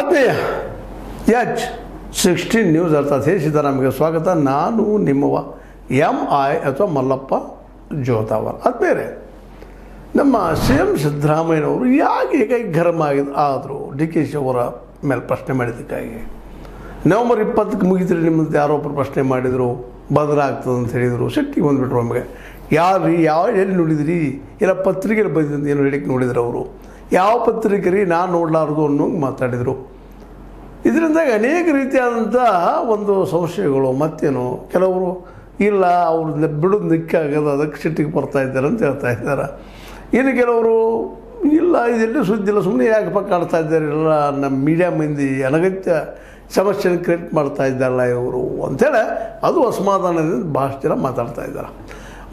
ಆತ್ಮೀಯ H16 news ಅರ್ಥಾತ್ ಹೇ ಸಿದ್ದರಾಮಯ್ಯಗೆ ಸ್ವಾಗತ. ನಾನು ನಿಮ್ಮವ MI ಅಥವಾ ಮಲ್ಲಪ್ಪ ಜೋತಾವರ್. ಆದ್ಮೇಲೆ ನಮ್ಮ CM ಸಿದ್ದರಾಮಯ್ಯನವರು ಯಾಕೆ ಹೀಗಾಗಿ ಗರಂ ಆದರು DK ಅವರ ಮೇಲೆ ಪ್ರಶ್ನೆ ಮಾಡಿದ್ದಕ್ಕಾಗಿ. ನವೆಂಬರ್ 20ಕ್ಕೆ ಮುಗಿದ್ರೆ ನಿಮ್ಮದು ಯಾರೋ ಒಬ್ಬರು ಪ್ರಶ್ನೆ ಮಾಡಿದರು, ಬದಲಾಗ್ತದೆ ಅಂತ ಹೇಳಿದರು. ಸಿಟ್ಟಿಗೆ ಬಂದುಬಿಟ್ರು ನಮಗೆ. ಯಾವ ಎಲ್ಲಿ ನೋಡಿದ್ರಿ, ಇಲ್ಲ ಪತ್ರಿಕೆಯಲ್ಲಿ ಬಂದಿದ್ದು ಏನು ಹೇಳಿಕ್ಕೆ ನೋಡಿದ್ರು ಅವರು. ಯಾವ ಪತ್ರಿಕೆ ನಾನು ನೋಡಲಾರ್ದು ಅನ್ನೋಂಗೆ ಮಾತಾಡಿದರು. ಇದರಿಂದಾಗಿ ಅನೇಕ ರೀತಿಯಾದಂಥ ಒಂದು ಸಂಶಯಗಳು. ಮತ್ತೇನು ಕೆಲವರು ಇಲ್ಲ ಅವ್ರನ್ನ ಬಿಡೋದು ನಿಕ್ಕಾಗದು, ಅದಕ್ಕೆ ಸಿಟ್ಟಿಗೆ ಬರ್ತಾ ಇದ್ದಾರೆ ಅಂತ ಹೇಳ್ತಾ ಇದ್ದಾರೆ. ಇನ್ನು ಕೆಲವರು ಇಲ್ಲ ಇದೆಲ್ಲೂ ಸುದ್ದಿ ಇಲ್ಲ, ಸುಮ್ಮನೆ ಯಾಕಪ್ಪ ಕಾಡ್ತಾ ಇದ್ದಾರೆ, ಇಲ್ಲ ನಮ್ಮ ಮೀಡಿಯಾ ಮಂದಿ ಅನಗತ್ಯ ಸಮಸ್ಯೆನ ಕ್ರಿಯೇಟ್ ಮಾಡ್ತಾ ಇದ್ದಾರಲ್ಲ ಇವರು ಅಂತೇಳಿ ಅದು ಅಸಮಾಧಾನದಿಂದ ಭಾಳಷ್ಟು ಜನ ಮಾತಾಡ್ತಾ ಇದ್ದಾರೆ.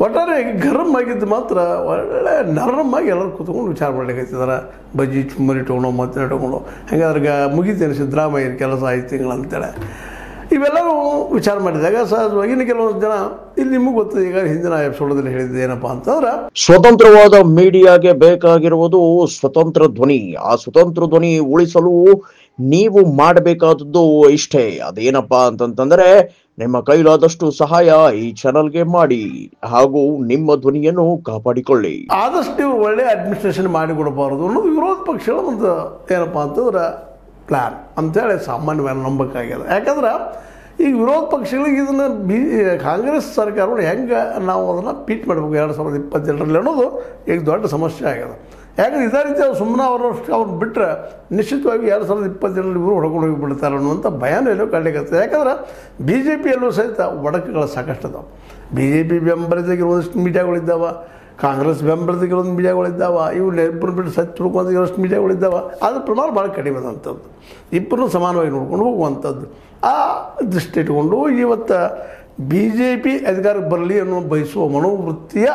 ಒಟ್ಟಾರೆ ಗರಂ ಆಗಿದ್ದು ಮಾತ್ರ ಒಳ್ಳೆ ನರಮಾಗಿ ಎಲ್ಲರೂ ಕೂತ್ಕೊಂಡು ವಿಚಾರ ಮಾಡ್ಲಿಕ್ಕತ್ತಿದ್ದಾರೆ. ಬಜ್ಜಿ ಚುಮ್ಮರಿ ಇಟ್ಕೊಂಡು ಮತ್ತೆ ಇಟ್ಕೊಂಡು ಹಂಗಾದ್ರೆ ಮುಗಿತೇನೆ ಸಿದ್ದರಾಮಯ್ಯ ಕೆಲಸ 5 ತಿಂಗಳು ಅಂತೇಳಿ ಇವೆಲ್ಲರೂ ವಿಚಾರ ಮಾಡಿದಾಗ ಸಹಜವಾಗಿ ಇನ್ನು ಕೆಲವೊಂದು ಜನ ಇಲ್ಲಿ ನಿಮಗೆ ಗೊತ್ತಿದೆ. ಈಗ ಹಿಂದಿನ ಎಪಿಸೋಡಲ್ಲಿ ಹೇಳಿದ್ದು ಏನಪ್ಪ ಅಂತಂದ್ರೆ, ಸ್ವತಂತ್ರವಾದ ಮೀಡಿಯಾಗೆ ಬೇಕಾಗಿರುವುದು ಸ್ವತಂತ್ರ ಧ್ವನಿ. ಆ ಸ್ವತಂತ್ರ ಧ್ವನಿ ಉಳಿಸಲು ನೀವು ಮಾಡಬೇಕಾದದ್ದು ಇಷ್ಟೇ. ಅದೇನಪ್ಪಾ ಅಂತಂತಂದ್ರೆ ನಿಮ್ಮ ಕೈಲಾದಷ್ಟು ಸಹಾಯ ಈ ಚಾನಲ್ಗೆ ಮಾಡಿ ಹಾಗೂ ನಿಮ್ಮ ಧ್ವನಿಯನ್ನು ಕಾಪಾಡಿಕೊಳ್ಳಿ. ಆದಷ್ಟು ಇವರು ಒಳ್ಳೆ ಅಡ್ಮಿನಿಸ್ಟ್ರೇಷನ್ ಮಾಡಿಕೊಡಬಾರದು ಅನ್ನೋದು ವಿರೋಧ ಪಕ್ಷಗಳ ಒಂದು ಏನಪ್ಪ ಅಂತಂದ್ರೆ ಪ್ಲ್ಯಾನ್ ಅಂತೇಳಿ ಸಾಮಾನ್ಯವಾಗಿ ನಂಬಕ್ಕಾಗ್ಯದ. ಯಾಕಂದ್ರೆ ಈಗ ವಿರೋಧ ಪಕ್ಷಗಳಿಗೆ ಇದನ್ನು ಕಾಂಗ್ರೆಸ್ ಸರ್ಕಾರಗಳು ಹೆಂಗೆ ನಾವು ಅದನ್ನು ಪೀಟ್ ಮಾಡಬೇಕು 2022ರಲ್ಲಿ ಅನ್ನೋದು ಈಗ ದೊಡ್ಡ ಸಮಸ್ಯೆ ಆಗ್ಯದ. ಯಾಕಂದ್ರೆ ಇದೇ ರೀತಿ ಅವ್ರು ಸುಮ್ಮನೆ ಅವ್ರು ಬಿಟ್ಟರೆ ನಿಶ್ಚಿತವಾಗಿ 2022ರಲ್ಲಿ ಇವರು ಹೊಡ್ಕೊಂಡು ಹೋಗಿಬಿಡ್ತಾರೆ ಅನ್ನುವಂಥ ಭಯನೂ ಎಲ್ಲೋ ಕಾಡ್ಲಿಕ್ಕೆ. ಯಾಕಂದ್ರೆ BJPಯಲ್ಲೂ ಸಹಿತ ಒಡಕುಗಳು ಸಾಕಷ್ಟು ಅದಾವೆ. BJP ಬೆಂಬಲಿತಕ್ಕೆ ಒಂದಷ್ಟು ಮೀಡಿಯಾಗಳಿದ್ದಾವೆ, ಕಾಂಗ್ರೆಸ್ ಬೆಂಬಲಿತಕ್ಕೆ ಒಂದು ಮೀಡಿಯಾಗಳಿದ್ದಾವೆ, ಇವು ಇಬ್ಬರು ಬಿಟ್ಟು ಸತ್ತು ತಿಳ್ಕೊಂಡು ಇರೋಷ್ಟು ಮೀಡಿಯಾಗಳಿದ್ದಾವೆ. ಅದ್ರ ಪ್ರಮಾಣ ಭಾಳ ಕಡಿಮೆ ಆದಂಥದ್ದು, ಇಬ್ಬರನ್ನೂ ಸಮಾನವಾಗಿ ನೋಡ್ಕೊಂಡು ಹೋಗುವಂಥದ್ದು. ಆ ದೃಷ್ಟಿ ಇಟ್ಕೊಂಡು ಇವತ್ತು BJP ಅಧಿಕಾರಕ್ಕೆ ಬರಲಿ ಅನ್ನೋ ಬಯಸುವ ಮನೋವೃತ್ತಿಯ